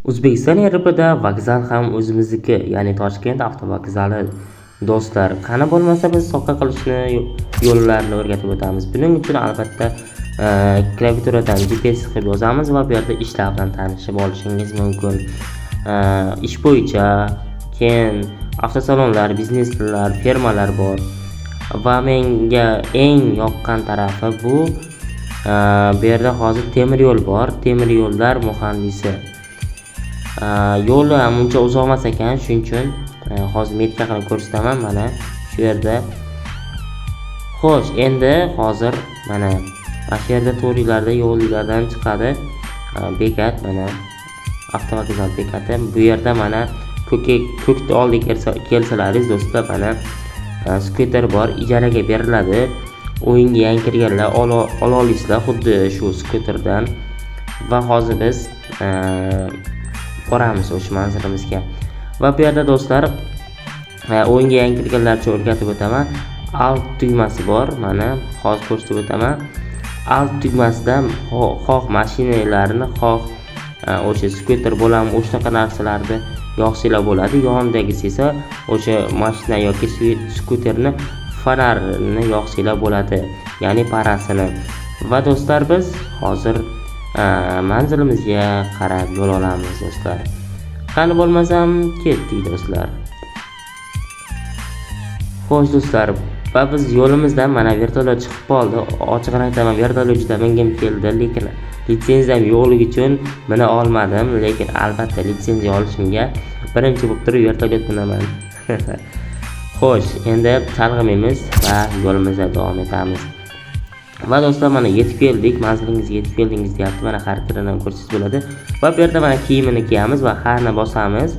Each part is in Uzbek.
O'zbekiston Airportida vokzal ham o'zimizniki, ya'ni Toshkent avtovokzali. Do'stlar, qani bo'lmasa biz sovg'a qilishni yo'llarini o'rgatib o'tamiz. Buning uchun albatta klaviaturadan GPS qilib yozamiz va bu yerda ishlar bilan tanishib olishingiz mumkin. Ish bo'yicha, keyin avtosalonlar, bizneslar, fermalar bor. Va menga eng yoqqan tarafi bu yerda hozir temir yo'l bor, temir yo'llar muhandisi. Yo'li ham uncha uzoq emas ekan, shuning uchun hozir metka qilib ko'rsataman. Mana shu yerda. Xo'sh, endi hozir mana shu yerda to'rilarda yo'llardan chiqadi bekat, mana avtovokzal bekati. Bu yerda mana ko'kni oldiga kelsalaringiz do'stlar, mana skuter bor, ijaraga beriladi. O'yinga yangi kirganlar ola olasizlar xuddi shu skuterdan. Va hozir biz boramiz o'sha manzilimizga. Va bu yerda do'stlar o'yinga yangi kirganlar uchun o'rgatib o'taman. Alt tugmasi bor, mana hozir ko'rsatib o'taman. Alt tugmasidan xoh mashinalarni, xoh o'sha skuter bo'lami, o'shaqa narsalarni yoqsanglar bo'ladi. Yonidagisi esa o'sha mashina yoki skuterni fonarini yoqsanglar bo'ladi, ya'ni parasini. Va do'stlar, biz hozir manzilimizga qarab yo'l olamiz do'stlar. Qani bo'lmasam ketdik do'stlar. Xo'sh do'stlar, va biz yo'limizdan mana vertolyot chiqib qoldi. Ochig'ini aytaman, vertolyot juda mingim keldi, lekin litsenziyam yo'qligi uchun mina olmadim, lekin albatta litsenziya olishimga birinchi bo'lib turib vertolyot minaman. Xo'sh, endi chalg'imaymiz va yo'limizga davom etamiz. Va do'stlar, mana yetib keldik, manzilingizga yetib keldingiz deyapti. Mana xaritani ko'rsangiz bo'ladi. Va bu yerda mana kiyimini kiyamiz va hani bosamiz.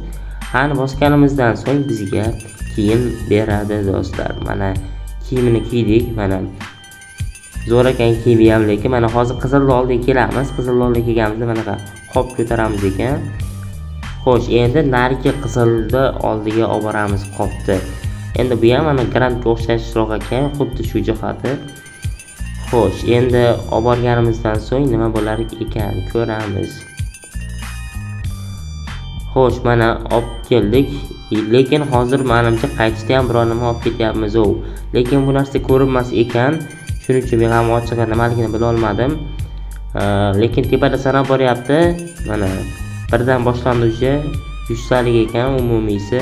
Hani bosganimizdan so'ng bizga kiyim beradi do'stlar. Mana kiyimini kiydik, mana zo'r ekan kiyimi ham, lekin mana hozir Qizilli oldiga kelamiz. Qizilli oldiga kelganimizda mana qop ko'taramiz ekan. Xo'sh, endi narigi Qizilli oldiga olib boramiz qopni. Endi bu ham mana Grandga o'xshashroq ekan, xuddi shu jihati. Xo'sh, endi olib borganimizdan so'ng nima bo'lar ekan ko'ramiz. Xo'sh, mana olib keldik, lekin hozir menimcha qaytishda ham biror nima olib ketyapmiz. Lekin bu narsa ko'rinmas ekan, shuning uchun men ham ochig'i nimaligini bila olmadim. Lekin tepada sanab boryapti. Mana birdan boshlandi o'sha 100 talik ekan umumiysi.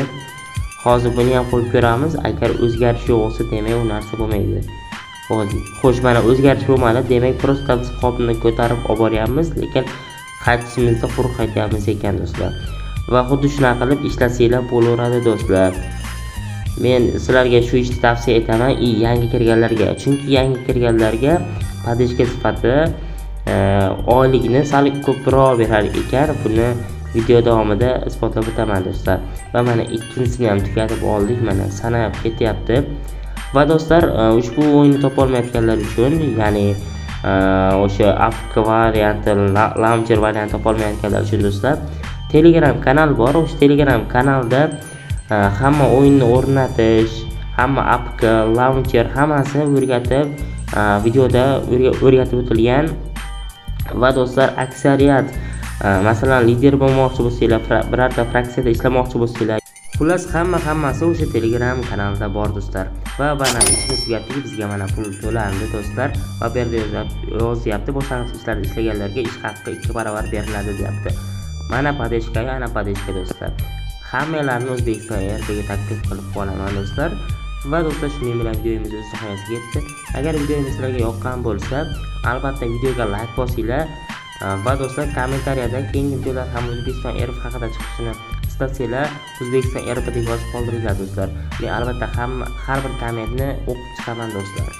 Hozir buni ham qo'yib ko'ramiz. Agar o'zgarish yo'q bo'lsa, demak u narsa bo'lmaydi. Xo'sh, mana o'zgarish bo'lmadi, demak prosta biz qopni ko'tarib olib boryapmiz, lekin qaytishimizda quruq qaytyapmiz ekan do'stlar. Va xuddi shunaqa qilib ishlasanglar bo'laveradi do'stlar. Men sizlarga shu ishni tavsiya etaman, yangi kirganlarga. Chunki yangi kirganlarga padishka sifati oylikni sal ko'proq berar ekan. Buni video davomida isbotlab o'taman do'stlar. Va mana ikkinchisini ham tugatib oldik, mana sanab ketyapti. Va do'stlar, ushbu o'yinni topa olmayotganlar uchun, ya'ni o'sha AFK varianti, launcher varianti topa olmayotganlar uchun do'stlar, Telegram kanal bor. O'sha Telegram kanalda hamma o'yinni o'rnatish, hamma APK, launcher hammasini o'rgatib, videoda o'rgatib o'tilgan. Va do'stlar, aksariyat masalan lider bo'lmoqchi bo'lsanglar, birorta fraksiyada ishlamoqchi bo'lsanglar, xullas hammasi o'sha Telegram kanalida bor do'stlar. Va mana ishimiz tugatdik, bizga mana pul to'landi do'stlar. Va bu yerda yozyapti, boshlang'ich ishlarda ishlaganlarga ish haqqi 2 barobar beriladi deyapti. Mana padeshka, ana padeshka do'stlar. Hammalarni O'zbekiston Airportiga taklif qilib qolaman do'stlar. Va do'stlar, shuning bilan videomiz o'z nihoyasiga yetdi. Agar videomiz sizlarga yoqqan bo'lsa, albatta videoga like bosinglar. Va do'stlar, kommentariyada keyingi videolar ham O'zbekiston Airport haqida chiqishini istasanglar, O'zbekiston Airport deb yozib qoldiringlar do'stlar. Men albatta har bir kommentni o'qib chiqaman do'stlar.